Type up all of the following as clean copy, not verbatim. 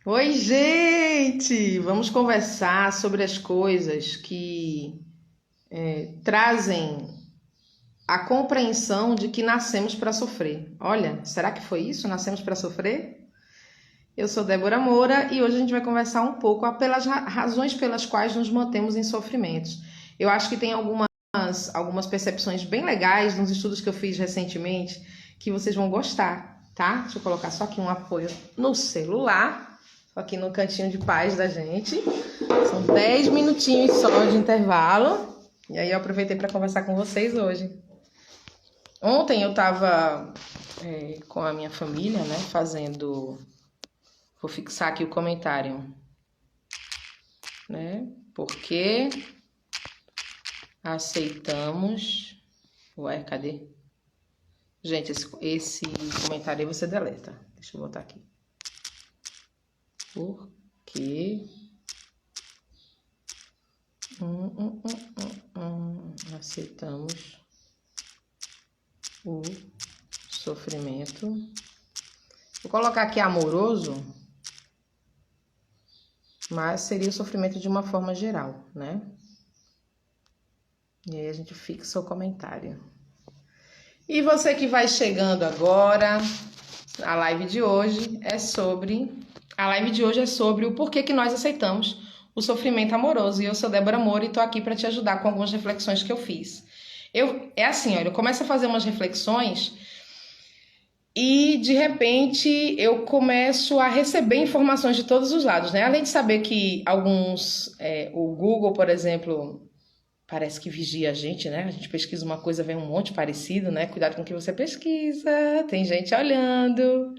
Oi, gente! Vamos conversar sobre as coisas que trazem a compreensão de que nascemos para sofrer. Olha, será que foi isso? Nascemos para sofrer? Eu sou Débora Moura e hoje a gente vai conversar um pouco pelas razões pelas quais nos mantemos em sofrimentos. Eu acho que tem algumas percepções bem legais nos estudos que eu fiz recentemente que vocês vão gostar, tá? Deixa eu colocar só aqui um apoio no celular, aqui no cantinho de paz da gente. São 10 minutinhos só de intervalo. E aí eu aproveitei para conversar com vocês hoje. Ontem eu estava com a minha família, né, fazendo... Vou fixar aqui o comentário, né? Porque aceitamos... Ué, cadê? Gente, esse comentário aí você deleta. Deixa eu botar aqui. Porque aceitamos o sofrimento. Vou colocar aqui amoroso, mas seria o sofrimento de uma forma geral, né? E aí a gente fixa o comentário. E você que vai chegando agora, a live de hoje é sobre o porquê que nós aceitamos o sofrimento amoroso. E eu sou Débora Moura e tô aqui para te ajudar com algumas reflexões que eu fiz. Eu começo a fazer umas reflexões e de repente eu começo a receber informações de todos os lados, né? Além de saber que o Google, por exemplo, parece que vigia a gente, né? A gente pesquisa uma coisa, vem um monte parecido, né? Cuidado com o que você pesquisa, tem gente olhando.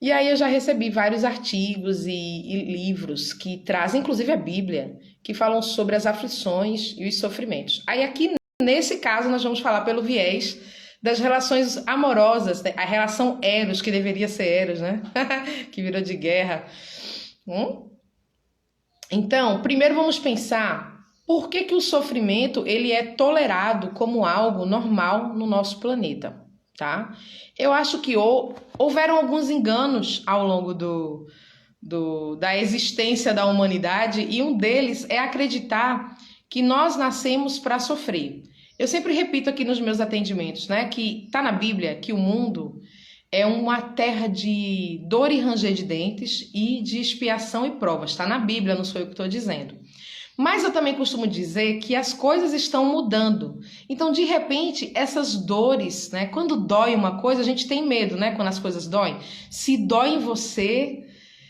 E aí eu já recebi vários artigos e livros que trazem, inclusive a Bíblia, que falam sobre as aflições e os sofrimentos. Aí aqui, nesse caso, nós vamos falar pelo viés das relações amorosas, né? A relação Eros, que deveria ser Eros, né? Que virou de guerra. Então, primeiro vamos pensar por que o sofrimento ele é tolerado como algo normal no nosso planeta, tá? Eu acho que houveram alguns enganos ao longo da existência da humanidade e um deles é acreditar que nós nascemos para sofrer. Eu sempre repito aqui nos meus atendimentos, né, que tá na Bíblia que o mundo é uma terra de dor e ranger de dentes e de expiação e provas. Está na Bíblia, não sou eu que estou dizendo. Mas eu também costumo dizer que as coisas estão mudando. Então, de repente, essas dores, né? Quando dói uma coisa, a gente tem medo, né? Quando as coisas doem. Se dói em você,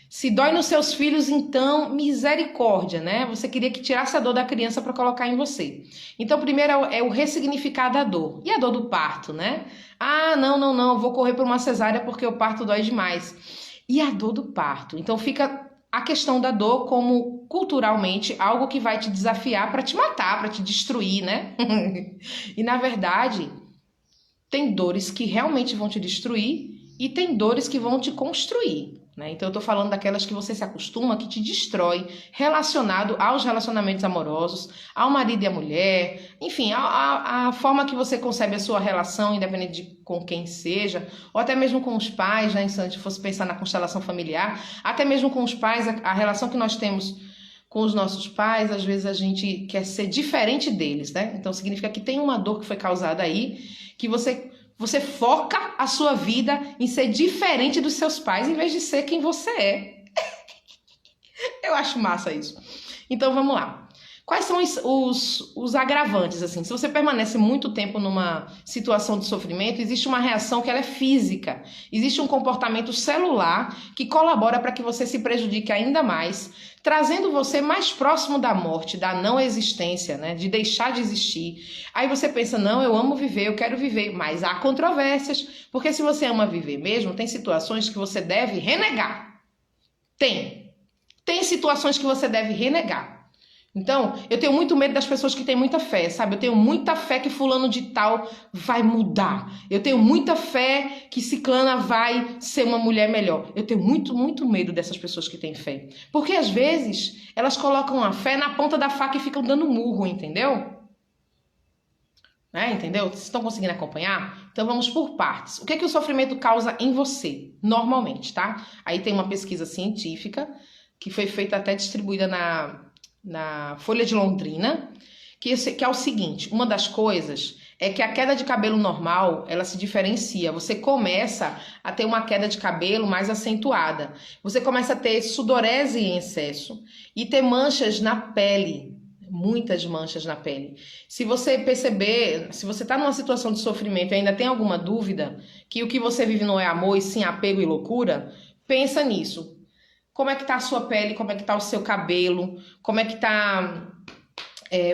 se dói nos seus filhos, então, misericórdia, né? Você queria que tirasse a dor da criança para colocar em você. Então, primeiro é o ressignificar da dor. E a dor do parto, né? Ah, não, vou correr por uma cesárea porque o parto dói demais. E a dor do parto? Então, fica a questão da dor como culturalmente algo que vai te desafiar para te matar, para te destruir, né? E na verdade, tem dores que realmente vão te destruir e tem dores que vão te construir, né? Então eu tô falando daquelas que você se acostuma, que te destrói, relacionado aos relacionamentos amorosos, ao marido e à mulher, enfim, a forma que você concebe a sua relação, independente de com quem seja, ou até mesmo com os pais, né? Se a gente fosse pensar na constelação familiar, até mesmo com os pais, a relação que nós temos com os nossos pais, às vezes a gente quer ser diferente deles, né? Então significa que tem uma dor que foi causada aí, que você foca a sua vida em ser diferente dos seus pais, em vez de ser quem você é. Eu acho massa isso. Então vamos lá. Quais são os agravantes, assim? Se você permanece muito tempo numa situação de sofrimento, existe uma reação que ela é física. Existe um comportamento celular que colabora para que você se prejudique ainda mais, trazendo você mais próximo da morte, da não existência, né? De deixar de existir. Aí você pensa, não, eu amo viver, eu quero viver. Mas há controvérsias, porque se você ama viver mesmo, tem situações que você deve renegar. Tem situações que você deve renegar. Então, eu tenho muito medo das pessoas que têm muita fé, sabe? Eu tenho muita fé que fulano de tal vai mudar. Eu tenho muita fé que ciclana vai ser uma mulher melhor. Eu tenho muito medo dessas pessoas que têm fé. Porque, às vezes, elas colocam a fé na ponta da faca e ficam dando murro, entendeu? né? Entendeu? Vocês estão conseguindo acompanhar? Então vamos por partes. O que é que o sofrimento causa em você, normalmente, tá? Aí tem uma pesquisa científica que foi feita até distribuída na Folha de Londrina, que é o seguinte, uma das coisas é que a queda de cabelo normal, ela se diferencia. Você começa a ter uma queda de cabelo mais acentuada. Você começa a ter sudorese em excesso e ter manchas na pele, muitas manchas na pele. Se você perceber, se você está numa situação de sofrimento e ainda tem alguma dúvida que o que você vive não é amor e sim apego e loucura, pensa nisso. Como é que tá a sua pele, como é que tá o seu cabelo, como é que tá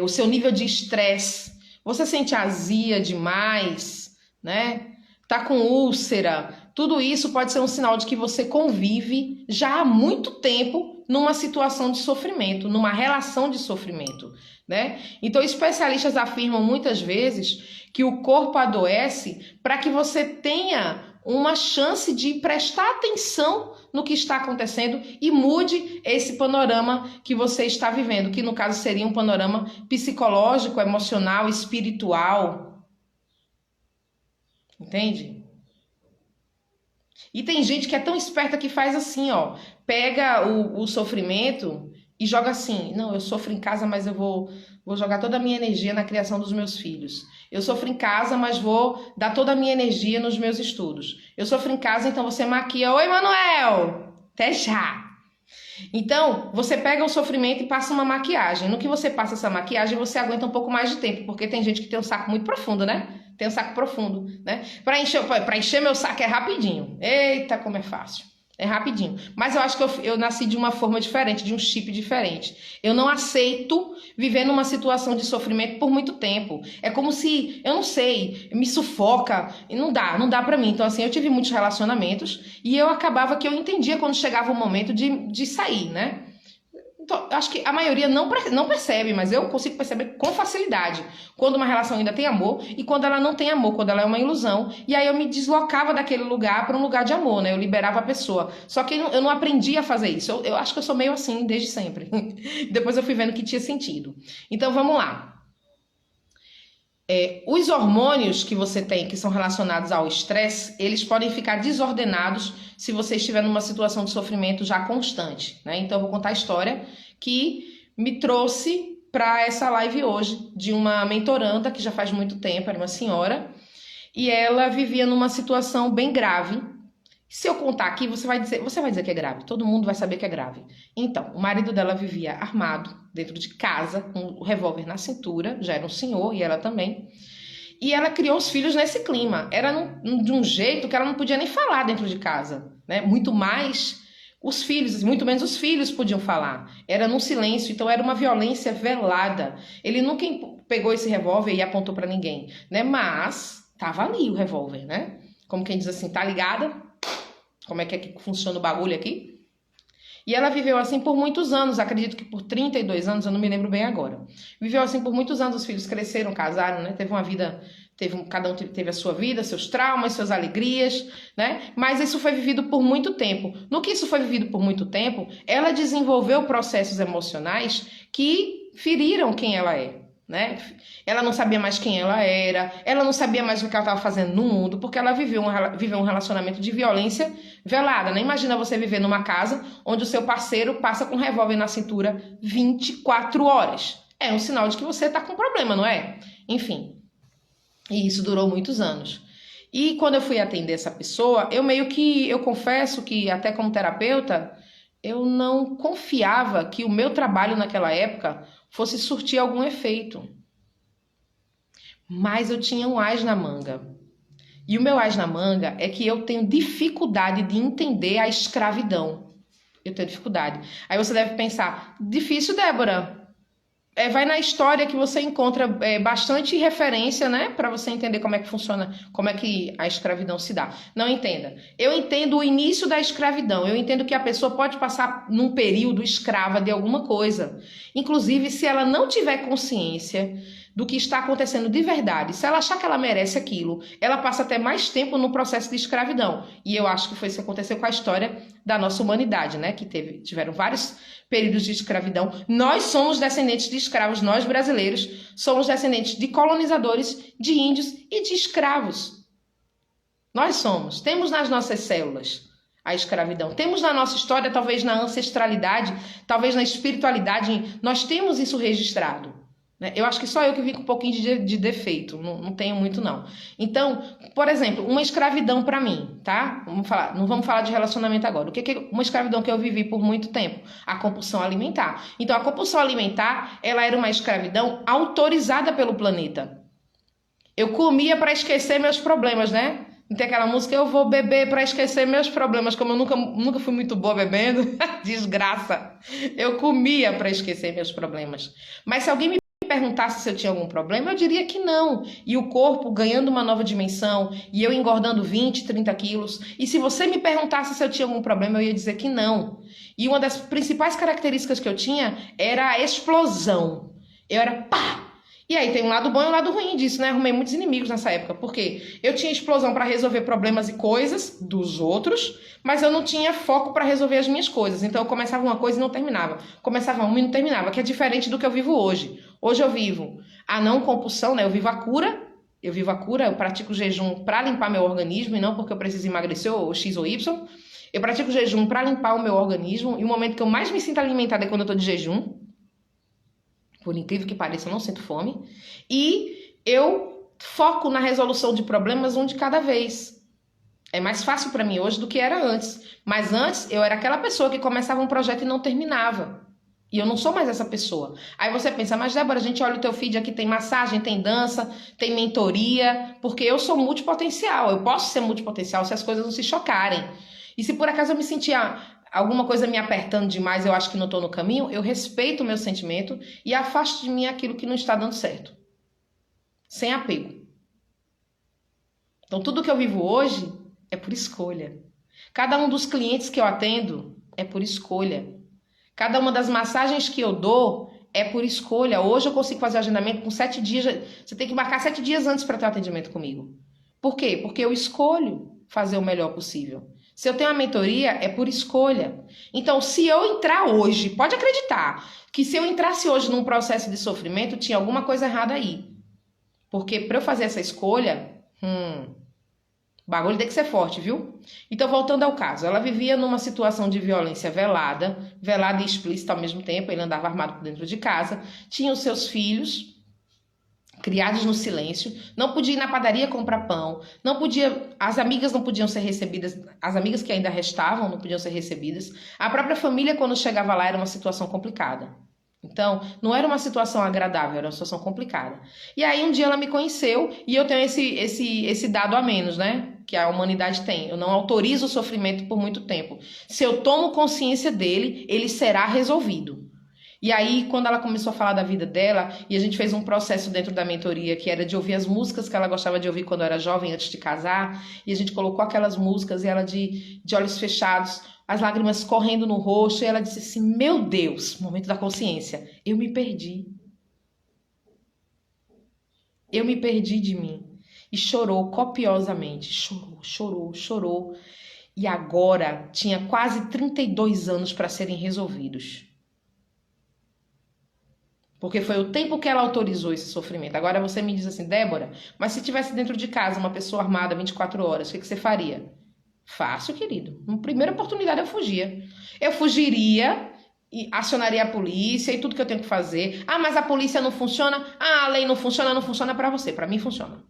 o seu nível de estresse. Você sente azia demais, né? Tá com úlcera. Tudo isso pode ser um sinal de que você convive já há muito tempo numa situação de sofrimento, numa relação de sofrimento, né? Então, especialistas afirmam muitas vezes que o corpo adoece para que você tenha uma chance de prestar atenção no que está acontecendo e mude esse panorama que você está vivendo, que no caso seria um panorama psicológico, emocional, espiritual. Entende? E tem gente que é tão esperta que faz assim, ó, pega o sofrimento e joga assim, não, eu sofro em casa, mas eu vou jogar toda a minha energia na criação dos meus filhos. Eu sofro em casa, mas vou dar toda a minha energia nos meus estudos. Eu sofro em casa, então você maquia. Oi, Manuel! Até já! Então, você pega o sofrimento e passa uma maquiagem. No que você passa essa maquiagem, você aguenta um pouco mais de tempo, porque tem gente que tem um saco muito profundo, né? Tem um saco profundo, né? Pra encher meu saco é rapidinho. Eita, como é fácil. É rapidinho. Mas eu acho que eu nasci de uma forma diferente, de um chip diferente. Eu não aceito viver numa situação de sofrimento por muito tempo. É como se, eu não sei, me sufoca. E não dá pra mim. Então, assim, eu tive muitos relacionamentos e eu acabava que eu entendia quando chegava o momento de sair, né? Então, acho que a maioria não percebe, mas eu consigo perceber com facilidade quando uma relação ainda tem amor e quando ela não tem amor, quando ela é uma ilusão. E aí eu me deslocava daquele lugar para um lugar de amor, né? Eu liberava a pessoa. Só que eu não aprendi a fazer isso. Eu acho que eu sou meio assim desde sempre. Depois eu fui vendo que tinha sentido. Então vamos lá. Os hormônios que você tem, que são relacionados ao estresse, eles podem ficar desordenados se você estiver numa situação de sofrimento já constante, né? Então eu vou contar a história que me trouxe para essa live hoje, de uma mentoranda que já faz muito tempo, era uma senhora, e ela vivia numa situação bem grave. Se eu contar aqui, você vai dizer que é grave. Todo mundo vai saber que é grave. Então, o marido dela vivia armado dentro de casa, com o revólver na cintura, já era um senhor e ela também. E ela criou os filhos nesse clima. Era de um jeito que ela não podia nem falar dentro de casa, né? Muito mais os filhos, muito menos os filhos podiam falar. Era num silêncio, então era uma violência velada. Ele nunca pegou esse revólver e apontou para ninguém, né? Mas tava ali o revólver, né? Como quem diz assim, tá ligada? Como é que funciona o bagulho aqui? E ela viveu assim por muitos anos, acredito que por 32 anos, eu não me lembro bem agora. Viveu assim por muitos anos, os filhos cresceram, casaram, né? Teve uma vida, cada um teve a sua vida, seus traumas, suas alegrias, né? Mas isso foi vivido por muito tempo. No que isso foi vivido por muito tempo, ela desenvolveu processos emocionais que feriram quem ela é, né? Ela não sabia mais quem ela não sabia mais o que ela estava fazendo no mundo, porque ela viveu um relacionamento de violência velada, né? Imagina você viver numa casa onde o seu parceiro passa com um revólver na cintura 24 horas. É um sinal de que você está com problema, não é? Enfim, e isso durou muitos anos. E quando eu fui atender essa pessoa, eu confesso que até como terapeuta, eu não confiava que o meu trabalho naquela época fosse surtir algum efeito. Mas eu tinha um as na manga. E o meu as na manga é que eu tenho dificuldade de entender a escravidão. Eu tenho dificuldade. Aí você deve pensar, difícil, Débora. Vai na história que você encontra bastante referência, né? Para você entender como é que funciona, como é que a escravidão se dá. Não entenda. Eu entendo o início da escravidão. Eu entendo que a pessoa pode passar num período escrava de alguma coisa. Inclusive, se ela não tiver consciência do que está acontecendo de verdade, se ela achar que ela merece aquilo, ela passa até mais tempo no processo de escravidão. E eu acho que foi isso que aconteceu com a história da nossa humanidade, né? Que tiveram vários períodos de escravidão. Nós somos descendentes de escravos, nós brasileiros somos descendentes de colonizadores, de índios e de escravos. Nós somos, temos nas nossas células a escravidão. Temos na nossa história, talvez na ancestralidade, talvez na espiritualidade, nós temos isso registrado. Né? Eu acho que só eu que vi com um pouquinho de defeito, não tenho muito não. Então, por exemplo, uma escravidão para mim, tá? Não vamos falar de relacionamento agora. O que é uma escravidão que eu vivi por muito tempo? A compulsão alimentar. Então, a compulsão alimentar, ela era uma escravidão autorizada pelo planeta. Eu comia para esquecer meus problemas, né? Não tem aquela música, eu vou beber para esquecer meus problemas, como eu nunca fui muito boa bebendo, desgraça. Eu comia para esquecer meus problemas. Mas se alguém me perguntasse se eu tinha algum problema, eu diria que não. E o corpo ganhando uma nova dimensão, e eu engordando 20, 30 quilos. E se você me perguntasse se eu tinha algum problema, eu ia dizer que não. E uma das principais características que eu tinha era a explosão. Eu era pá! E aí tem um lado bom e um lado ruim disso, né? Arrumei muitos inimigos nessa época, porque eu tinha explosão para resolver problemas e coisas dos outros, mas eu não tinha foco para resolver as minhas coisas. Então eu começava uma coisa e não terminava. Começava uma e não terminava, que é diferente do que eu vivo hoje. Hoje eu vivo a não compulsão, né? Eu vivo a cura, eu pratico jejum para limpar meu organismo e não porque eu preciso emagrecer ou X ou Y. Eu pratico jejum para limpar o meu organismo e o momento que eu mais me sinto alimentada é quando eu tô de jejum. Por incrível que pareça, eu não sinto fome. E eu foco na resolução de problemas um de cada vez. É mais fácil para mim hoje do que era antes. Mas antes, eu era aquela pessoa que começava um projeto e não terminava. E eu não sou mais essa pessoa. Aí você pensa, mas Débora, a gente olha o teu feed aqui, tem massagem, tem dança, tem mentoria, porque eu sou multipotencial. Eu posso ser multipotencial se as coisas não se chocarem. E se por acaso eu me sentia alguma coisa me apertando demais, eu acho que não estou no caminho, eu respeito o meu sentimento e afasto de mim aquilo que não está dando certo. Sem apego. Então, tudo que eu vivo hoje é por escolha. Cada um dos clientes que eu atendo é por escolha. Cada uma das massagens que eu dou é por escolha. Hoje eu consigo fazer o agendamento com 7 dias. Você tem que marcar 7 dias antes para ter o atendimento comigo. Por quê? Porque eu escolho fazer o melhor possível. Se eu tenho uma mentoria, é por escolha. Então, se eu entrar hoje, pode acreditar que se eu entrasse hoje num processo de sofrimento, tinha alguma coisa errada aí. Porque para eu fazer essa escolha, o bagulho tem que ser forte, viu? Então, voltando ao caso, ela vivia numa situação de violência velada e explícita ao mesmo tempo, ele andava armado por dentro de casa, tinha os seus filhos criados no silêncio, não podia ir na padaria comprar pão, não podia, as amigas não podiam ser recebidas, as amigas que ainda restavam não podiam ser recebidas, a própria família quando chegava lá era uma situação complicada. Então, não era uma situação agradável, era uma situação complicada. E aí um dia ela me conheceu e eu tenho esse dado a menos, né? Que a humanidade tem. Eu não autorizo o sofrimento por muito tempo. Se eu tomo consciência dele, ele será resolvido. E aí, quando ela começou a falar da vida dela, e a gente fez um processo dentro da mentoria, que era de ouvir as músicas que ela gostava de ouvir quando era jovem, antes de casar, e a gente colocou aquelas músicas, e ela de olhos fechados, as lágrimas correndo no rosto, e ela disse assim, meu Deus, momento da consciência, eu me perdi. Eu me perdi de mim. E chorou copiosamente, chorou. E agora tinha quase 32 anos para serem resolvidos. Porque foi o tempo que ela autorizou esse sofrimento. Agora você me diz assim, Débora, mas se tivesse dentro de casa uma pessoa armada 24 horas, o que você faria? Fácil, querido. Na primeira oportunidade eu fugia. Eu fugiria e acionaria a polícia e tudo que eu tenho que fazer. Ah, mas a polícia não funciona? Ah, a lei não funciona para você. Para mim funciona.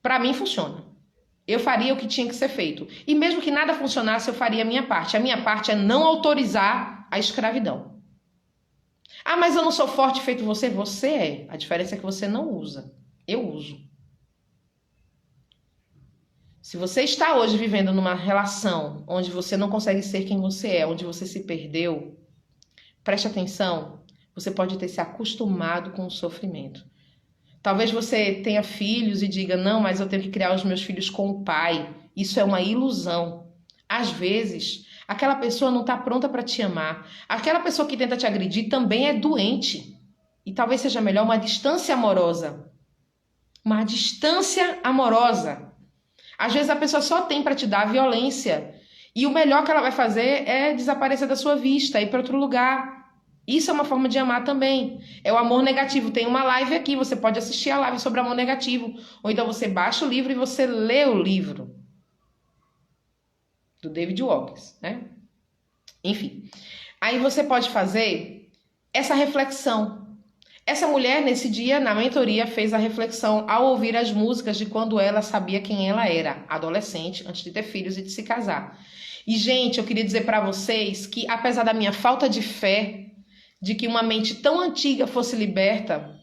Para mim funciona. Eu faria o que tinha que ser feito. E mesmo que nada funcionasse, eu faria a minha parte. A minha parte é não autorizar a escravidão. Ah, mas eu não sou forte feito você. Você é. A diferença é que você não usa. Eu uso. Se você está hoje vivendo numa relação onde você não consegue ser quem você é, onde você se perdeu, preste atenção, você pode ter se acostumado com o sofrimento. Talvez você tenha filhos e diga, não, mas eu tenho que criar os meus filhos com o pai. Isso é uma ilusão. Às vezes, aquela pessoa não está pronta para te amar. Aquela pessoa que tenta te agredir também é doente. E talvez seja melhor uma distância amorosa. Uma distância amorosa. Às vezes a pessoa só tem para te dar violência. E o melhor que ela vai fazer é desaparecer da sua vista, ir para outro lugar. Isso é uma forma de amar também. É o amor negativo. Tem uma live aqui, você pode assistir a live sobre amor negativo. Ou então você baixa o livro e você lê o livro. Do David Walkers, né? Enfim. Aí você pode fazer essa reflexão. Essa mulher, nesse dia, na mentoria, fez a reflexão ao ouvir as músicas de quando ela sabia quem ela era, adolescente, antes de ter filhos e de se casar. E, gente, eu queria dizer para vocês que, apesar da minha falta de fé, de que uma mente tão antiga fosse liberta,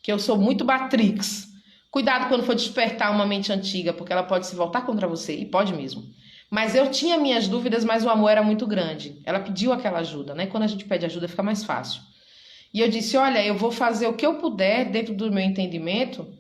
que eu sou muito Matrix, cuidado quando for despertar uma mente antiga, porque ela pode se voltar contra você, e pode mesmo. Mas eu tinha minhas dúvidas, mas o amor era muito grande. Ela pediu aquela ajuda, né? Quando a gente pede ajuda, fica mais fácil. E eu disse, olha, eu vou fazer o que eu puder dentro do meu entendimento,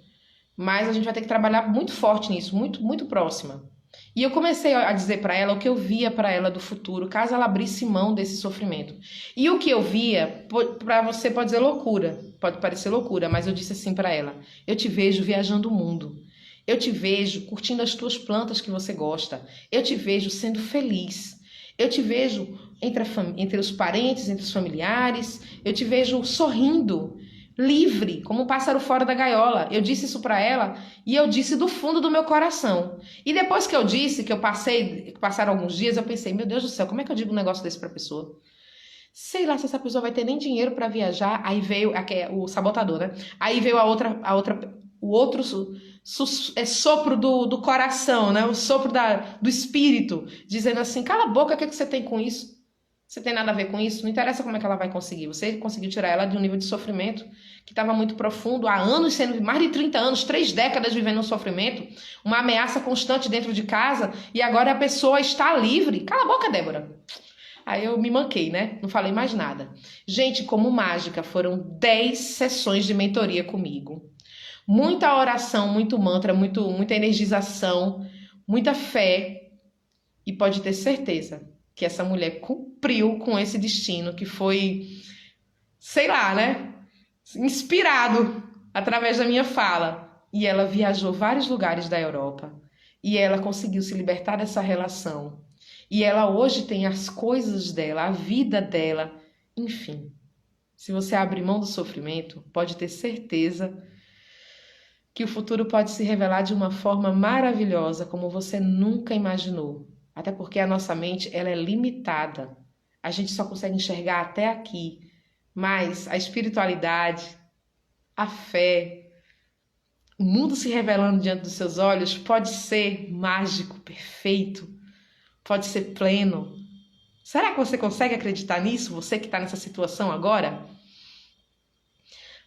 mas a gente vai ter que trabalhar muito forte nisso, muito, muito próxima. E eu comecei a dizer para ela o que eu via para ela do futuro, caso ela abrisse mão desse sofrimento. E o que eu via, para você pode dizer loucura, pode parecer loucura, mas eu disse assim para ela, eu te vejo viajando o mundo. Eu te vejo curtindo as tuas plantas que você gosta. Eu te vejo sendo feliz. Eu te vejo entre os parentes, entre os familiares. Eu te vejo sorrindo, livre, como um pássaro fora da gaiola. Eu disse isso para ela e eu disse do fundo do meu coração. E depois que eu disse, passaram alguns dias, eu pensei, meu Deus do céu, como é que eu digo um negócio desse pra pessoa? Sei lá se essa pessoa vai ter nem dinheiro para viajar. Aí veio o sabotador, né? Aí veio o outro sopro do coração, né? O sopro do espírito, dizendo assim, cala a boca, o que você tem com isso? Você tem nada a ver com isso? Não interessa como é que ela vai conseguir. Você conseguiu tirar ela de um nível de sofrimento que estava muito profundo, há anos, sendo mais de 30 anos, 3 décadas vivendo um sofrimento, uma ameaça constante dentro de casa, e agora a pessoa está livre. Cala a boca, Débora. Aí eu me manquei, né? Não falei mais nada. Gente, como mágica, foram 10 sessões de mentoria comigo. Muita oração, muito mantra, muita energização, muita fé. E pode ter certeza que essa mulher cumpriu com esse destino que foi, sei lá, né? Inspirado através da minha fala. E ela viajou vários lugares da Europa. E ela conseguiu se libertar dessa relação. E ela hoje tem as coisas dela, a vida dela. Enfim, se você abrir mão do sofrimento, pode ter certeza que o futuro pode se revelar de uma forma maravilhosa, como você nunca imaginou. Até porque a nossa mente, ela é limitada. A gente só consegue enxergar até aqui. Mas a espiritualidade, a fé, o mundo se revelando diante dos seus olhos pode ser mágico, perfeito, pode ser pleno. Será que você consegue acreditar nisso? Você que está nessa situação agora?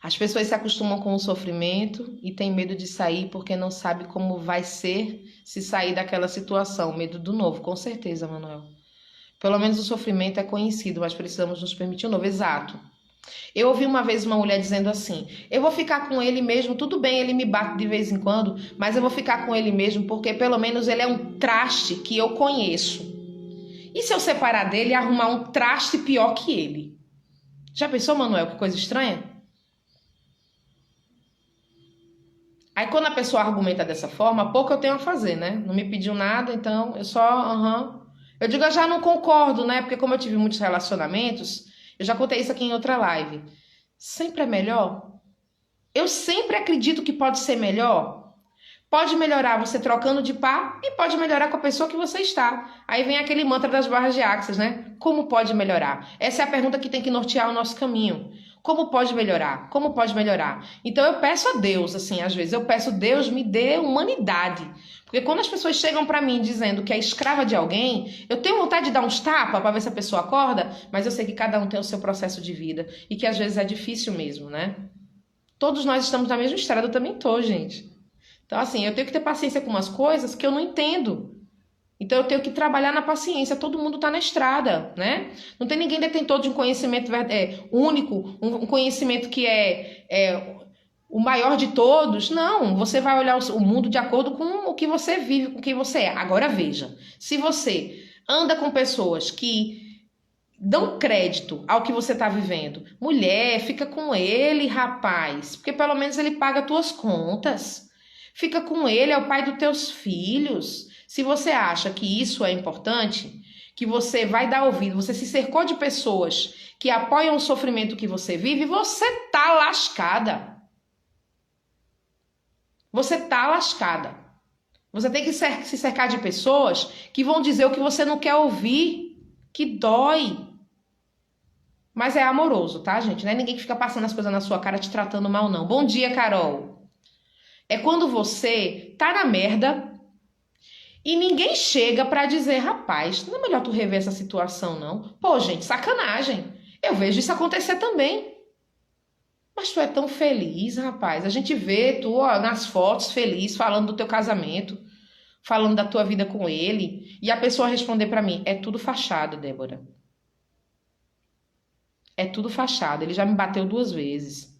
As pessoas se acostumam com o sofrimento e têm medo de sair porque não sabe como vai ser se sair daquela situação. Medo do novo, com certeza, Manuel. Pelo menos o sofrimento é conhecido, mas precisamos nos permitir o novo. Exato. Eu ouvi uma vez uma mulher dizendo assim, eu vou ficar com ele mesmo, tudo bem, ele me bate de vez em quando, mas eu vou ficar com ele mesmo porque pelo menos ele é um traste que eu conheço. E se eu separar dele e arrumar um traste pior que ele? Já pensou, Manuel, que coisa estranha? Aí quando a pessoa argumenta dessa forma, pouco eu tenho a fazer, né? Não me pediu nada, então eu só... Eu digo, eu já não concordo, né? Porque como eu tive muitos relacionamentos, eu já contei isso aqui em outra live. Sempre é melhor? Eu sempre acredito que pode ser melhor. Pode melhorar você trocando de par e pode melhorar com a pessoa que você está. Aí vem aquele mantra das barras de Axis, né? Como pode melhorar? Essa é a pergunta que tem que nortear o nosso caminho. Como pode melhorar? Como pode melhorar? Então eu peço a Deus, assim, às vezes eu peço, Deus me dê humanidade. Porque quando as pessoas chegam pra mim dizendo que é escrava de alguém, eu tenho vontade de dar uns tapas pra ver se a pessoa acorda, mas eu sei que cada um tem o seu processo de vida e que às vezes é difícil mesmo, né? Todos nós estamos na mesma estrada, eu também tô, gente. Então assim, eu tenho que ter paciência com umas coisas que eu não entendo. Então eu tenho que trabalhar na paciência, todo mundo está na estrada, né? Não tem ninguém detentor de um conhecimento único, um conhecimento que é o maior de todos. Não, você vai olhar o mundo de acordo com o que você vive, com quem você é. Agora veja, se você anda com pessoas que dão crédito ao que você está vivendo. Mulher, fica com ele, rapaz, porque pelo menos ele paga tuas contas. Fica com ele, é o pai dos teus filhos. Se você acha que isso é importante, que você vai dar ouvido, você se cercou de pessoas que apoiam o sofrimento que você vive, você tá lascada. Você tá lascada. Você tem que se cercar de pessoas que vão dizer o que você não quer ouvir, que dói. Mas é amoroso, tá, gente? Não é ninguém que fica passando as coisas na sua cara te tratando mal, não. Bom dia, Carol. É quando você tá na merda e ninguém chega pra dizer, rapaz, não é melhor tu rever essa situação, não? Pô, gente, sacanagem. Eu vejo isso acontecer também. Mas tu é tão feliz, rapaz. A gente vê tu ó, nas fotos feliz, falando do teu casamento, falando da tua vida com ele. E a pessoa responder pra mim, é tudo fachada, Débora. É tudo fachada. Ele já me bateu 2 vezes.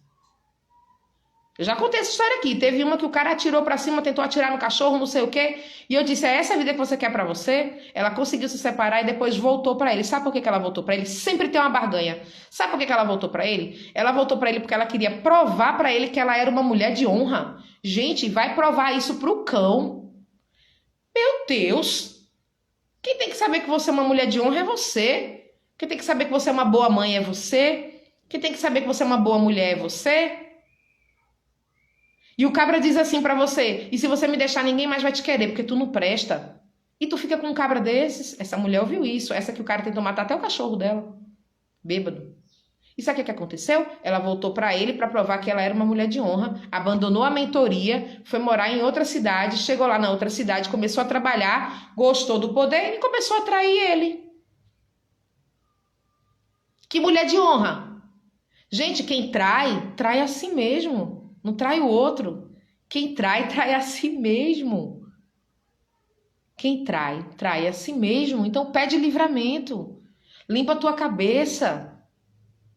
Eu já contei essa história aqui. Teve uma que o cara atirou pra cima, tentou atirar no cachorro, não sei o quê. E eu disse, é essa a vida que você quer pra você? Ela conseguiu se separar e depois voltou pra ele. Sabe por que ela voltou pra ele? Sempre tem uma barganha. Sabe por que ela voltou pra ele? Ela voltou pra ele porque ela queria provar pra ele que ela era uma mulher de honra. Gente, vai provar isso pro cão. Meu Deus. Quem tem que saber que você é uma mulher de honra é você. Quem tem que saber que você é uma boa mãe é você. Quem tem que saber que você é uma boa mulher é você. E o cabra diz assim pra você, e se você me deixar ninguém mais vai te querer, porque tu não presta. E tu fica com um cabra desses. Essa mulher ouviu isso, essa que o cara tentou matar até o cachorro dela. Bêbado. E sabe o que aconteceu? Ela voltou pra ele pra provar que ela era uma mulher de honra, abandonou a mentoria, foi morar em outra cidade, chegou lá na outra cidade, começou a trabalhar, gostou do poder e começou a trair ele. Que mulher de honra! Gente, quem trai, trai a si mesmo. Não trai o outro. Quem trai, trai a si mesmo. Quem trai, trai a si mesmo. Então pede livramento. Limpa a tua cabeça.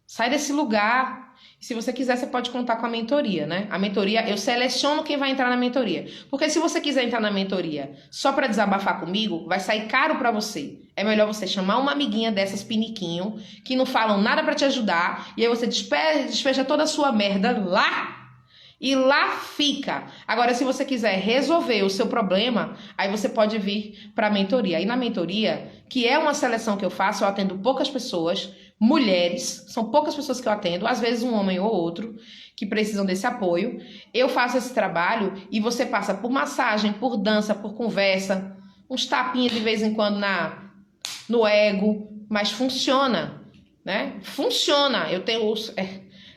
Sai desse lugar. Se você quiser, você pode contar com a mentoria, né? A mentoria, eu seleciono quem vai entrar na mentoria. Porque se você quiser entrar na mentoria só para desabafar comigo, vai sair caro para você. É melhor você chamar uma amiguinha dessas piniquinho, que não falam nada para te ajudar, e aí você despeja toda a sua merda lá. E lá fica. Agora, se você quiser resolver o seu problema, aí você pode vir para a mentoria. E na mentoria, que é uma seleção que eu faço, eu atendo poucas pessoas, mulheres, são poucas pessoas que eu atendo, às vezes um homem ou outro, que precisam desse apoio. Eu faço esse trabalho e você passa por massagem, por dança, por conversa, uns tapinhas de vez em quando no ego, mas funciona, né? Funciona. Eu tenho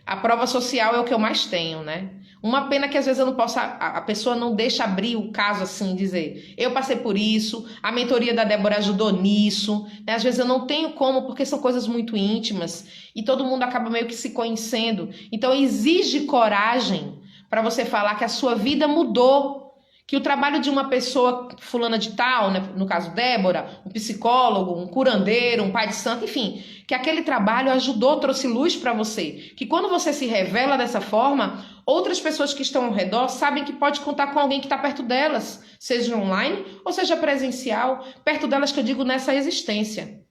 a prova social é o que eu mais tenho, né? Uma pena que às vezes eu não posso, a pessoa não deixa abrir o caso assim, dizer, eu passei por isso, a mentoria da Débora ajudou nisso, né? Às vezes eu não tenho como, porque são coisas muito íntimas e todo mundo acaba meio que se conhecendo. Então exige coragem para você falar que a sua vida mudou, que o trabalho de uma pessoa fulana de tal, né? No caso Débora, um psicólogo, um curandeiro, um pai de santo, enfim, que aquele trabalho ajudou, trouxe luz para você, que quando você se revela dessa forma, outras pessoas que estão ao redor sabem que pode contar com alguém que está perto delas, seja online ou seja presencial, perto delas que eu digo nessa existência.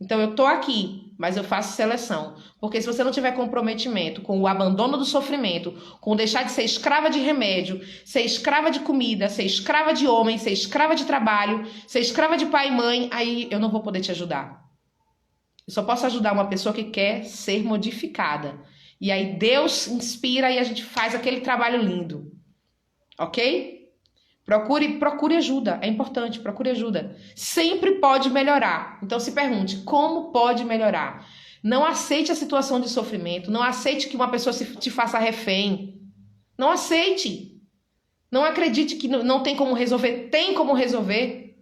Então eu tô aqui, mas eu faço seleção, porque se você não tiver comprometimento com o abandono do sofrimento, com deixar de ser escrava de remédio, ser escrava de comida, ser escrava de homem, ser escrava de trabalho, ser escrava de pai e mãe, aí eu não vou poder te ajudar. Eu só posso ajudar uma pessoa que quer ser modificada. E aí Deus inspira e a gente faz aquele trabalho lindo. Ok? Procure ajuda, é importante, procure ajuda. Sempre pode melhorar. Então se pergunte, como pode melhorar? Não aceite a situação de sofrimento, não aceite que uma pessoa te faça refém. Não aceite. Não acredite que não tem como resolver. Tem como resolver.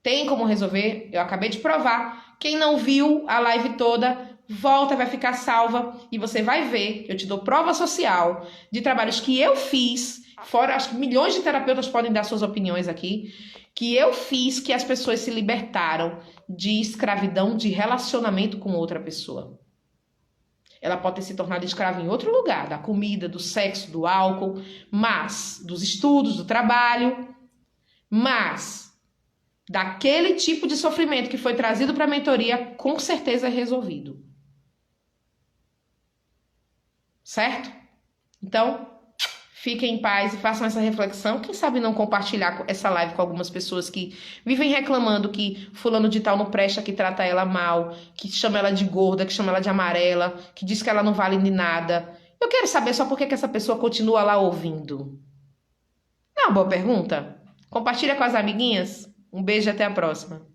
Tem como resolver. Eu acabei de provar. Quem não viu a live toda, volta, vai ficar salva e você vai ver. Eu te dou prova social de trabalhos que eu fiz. Fora, acho que milhões de terapeutas podem dar suas opiniões aqui, que eu fiz, que as pessoas se libertaram de escravidão de relacionamento com outra pessoa. Ela pode ter se tornado escrava em outro lugar, da comida, do sexo, do álcool, mas dos estudos, do trabalho, mas daquele tipo de sofrimento que foi trazido para a mentoria, com certeza é resolvido. Certo? Então, fiquem em paz e façam essa reflexão. Quem sabe não compartilhar essa live com algumas pessoas que vivem reclamando que fulano de tal não presta, que trata ela mal, que chama ela de gorda, que chama ela de amarela, que diz que ela não vale de nada. Eu quero saber só por que essa pessoa continua lá ouvindo. É uma boa pergunta? Compartilha com as amiguinhas. Um beijo e até a próxima.